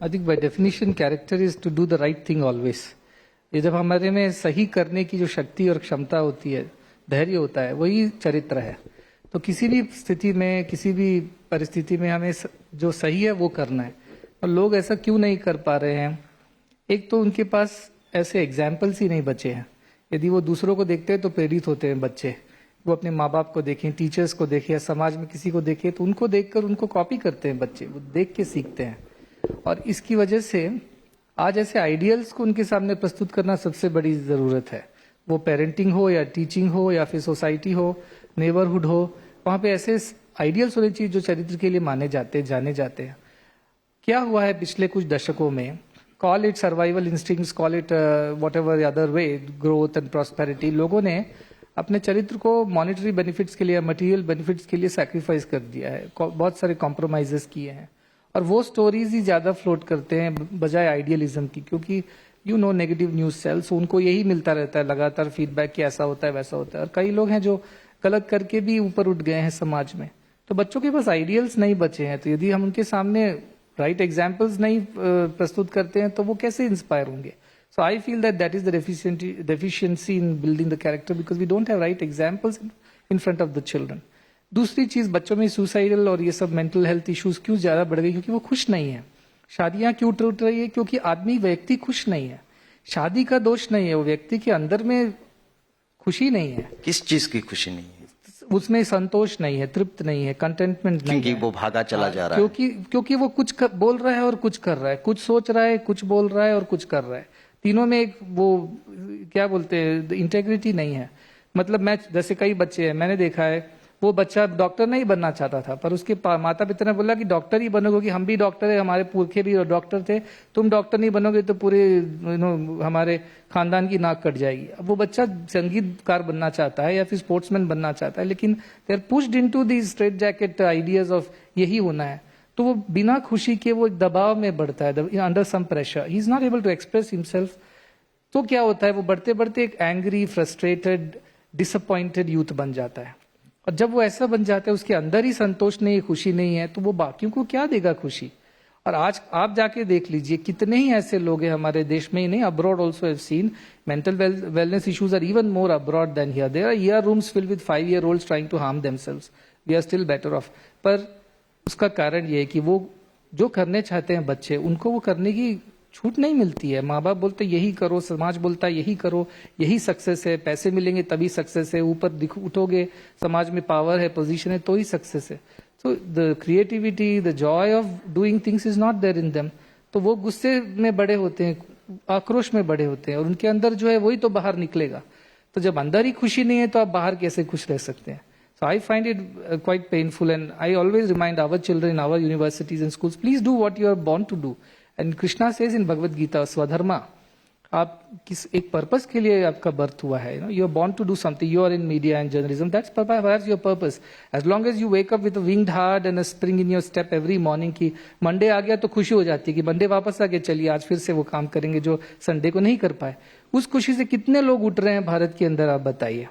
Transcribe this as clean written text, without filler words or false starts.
I think by definition character is to do the right thing always. ये जब हमारे में सही करने की जो शक्ति और क्षमता होती है, धैर्य होता है, वही चरित्र है। तो किसी भी स्थिति में, किसी भी परिस्थिति में हमें जो सही है वो करना है। और लोग ऐसा क्यों नहीं कर पा रहे हैं? एक तो उनके पास ऐसे एग्जाम्पल्स ही नहीं बचे हैं। यदि वो दूसरों को देखते हैं तो प्रेरित होते हैं बच्चे। वो अपने माँ बाप को देखें, टीचर्स को देखें या समाज में किसी को देखें तो उनको देखकर उनको कॉपी करते हैं बच्चे, वो देख के सीखते हैं। और इसकी वजह से आज ऐसे आइडियल्स को उनके सामने प्रस्तुत करना सबसे बड़ी जरूरत है। वो पेरेंटिंग हो या टीचिंग हो या फिर सोसाइटी हो, नेबरहुड हो, वहां पे ऐसे आइडियल्स होने चाहिए जो चरित्र के लिए माने जाते, जाने जाते हैं। क्या हुआ है पिछले कुछ दशकों में, call it survival instincts, call it what ever other way, growth and prosperity, लोगों ने अपने चरित्र को मॉनिटरी बेनिफिट्स के लिए, मटेरियल बेनिफिट्स के लिए सैक्रिफाइस कर दिया है, बहुत सारे कॉम्प्रोमाइजेस किए हैं। और वो स्टोरीज ही ज्यादा फ्लोट करते हैं बजाय आइडियलिज्म की, क्योंकि नेगेटिव न्यूज सेल्स, उनको यही मिलता रहता है लगातार फीडबैक कि ऐसा होता है वैसा होता है। और कई लोग हैं जो गलत करके भी ऊपर उठ गए हैं समाज में। तो बच्चों के पास आइडियल्स नहीं बचे हैं, तो यदि हम उनके सामने राइट एग्जाम्पल्स नहीं प्रस्तुत करते हैं तो वो कैसे इंस्पायर होंगे? So I feel that is the deficiency in building the character, because we don't have right examples in front of the children. दूसरी चीज, बच्चों में सुसाइडल और ये सब मेंटल हेल्थ इश्यूज क्यों ज्यादा बढ़ गई? क्योंकि वो खुश नहीं है। शादियां क्यों टूट रही है? क्योंकि आदमी, व्यक्ति खुश नहीं है। शादी का दोष नहीं है, वो व्यक्ति के अंदर में खुशी नहीं है। किस चीज की खुशी नहीं है? उसमें संतोष नहीं है, तृप्त नहीं है, कंटेंटमेंट नहीं है। क्योंकि वो भागा चला जा रहा है। क्योंकि वो कुछ बोल रहा है और कुछ कर रहा है, कुछ सोच रहा है, कुछ बोल रहा है और कुछ कर रहा है। तीनों में एक वो क्या बोलते हैं, इंटेग्रिटी नहीं है। मतलब मैं, जैसे कई बच्चे हैं, मैंने देखा है, वो बच्चा डॉक्टर नहीं बनना चाहता था, पर उसके माता पिता ने बोला कि डॉक्टर ही बनोगे, कि हम भी डॉक्टर है, हमारे पुरखे भी डॉक्टर थे, तुम डॉक्टर नहीं बनोगे तो पूरे हमारे खानदान की नाक कट जाएगी। अब वो बच्चा संगीतकार बनना चाहता है या फिर स्पोर्ट्समैन बनना चाहता है, लेकिन they are pushed into these straitjacket ideas of यही होना है। तो वो बिना खुशी के वो दबाव में बढ़ता है, under some pressure, he is not able to express himself. तो क्या होता है, वो बढ़ते बढ़ते एक एंग्री, फ्रस्ट्रेटेड, डिसअपॉइंटेड यूथ बन जाता है। और जब वो ऐसा बन जाता है, उसके अंदर ही संतोष नहीं, खुशी नहीं है, तो वो बाकियों को क्या देगा खुशी? और आज आप जाके देख लीजिए, कितने ही ऐसे लोग हैं हमारे देश में ही नहीं, abroad also have seen mental wellness issues are even more abroad than here. There are ER rooms filled with 5-year-olds trying to harm themselves. We are still better off. पर उसका कारण ये है कि वो जो करने चाहते हैं बच्चे, उनको वो करने की छूट नहीं मिलती है। माँ बाप बोलते यही करो, समाज बोलता है यही करो, यही सक्सेस है, पैसे मिलेंगे तभी सक्सेस है, ऊपर उठोगे, समाज में पावर है, पोजीशन है, तो ही सक्सेस है। So the creativity, the joy of doing things is not there in them. तो वो गुस्से में बड़े होते हैं, आक्रोश में बड़े होते हैं, और उनके अंदर जो है वही तो बाहर निकलेगा। तो जब अंदर ही खुशी नहीं है तो आप बाहर कैसे खुश रह सकते हैं? So I find it quite painful, and I always remind our children in our universities and schools, please do what you are born to do. And Krishna says in Bhagavad Gita, Swadharma, आप किस एक purpose के लिए आपका birth हुआ है, you are born to do something. You are in media and journalism, that's perhaps your purpose. As long as you wake up with a winged heart and a spring in your step every morning, कि Monday आ गया तो खुशी हो जाती है कि Monday वापस आ गया, चलिए आज फिर से वो काम करेंगे जो संडे को नहीं कर पाए। उस खुशी से कितने लोग उठ रहे हैं भारत के अंदर, आप बताइए।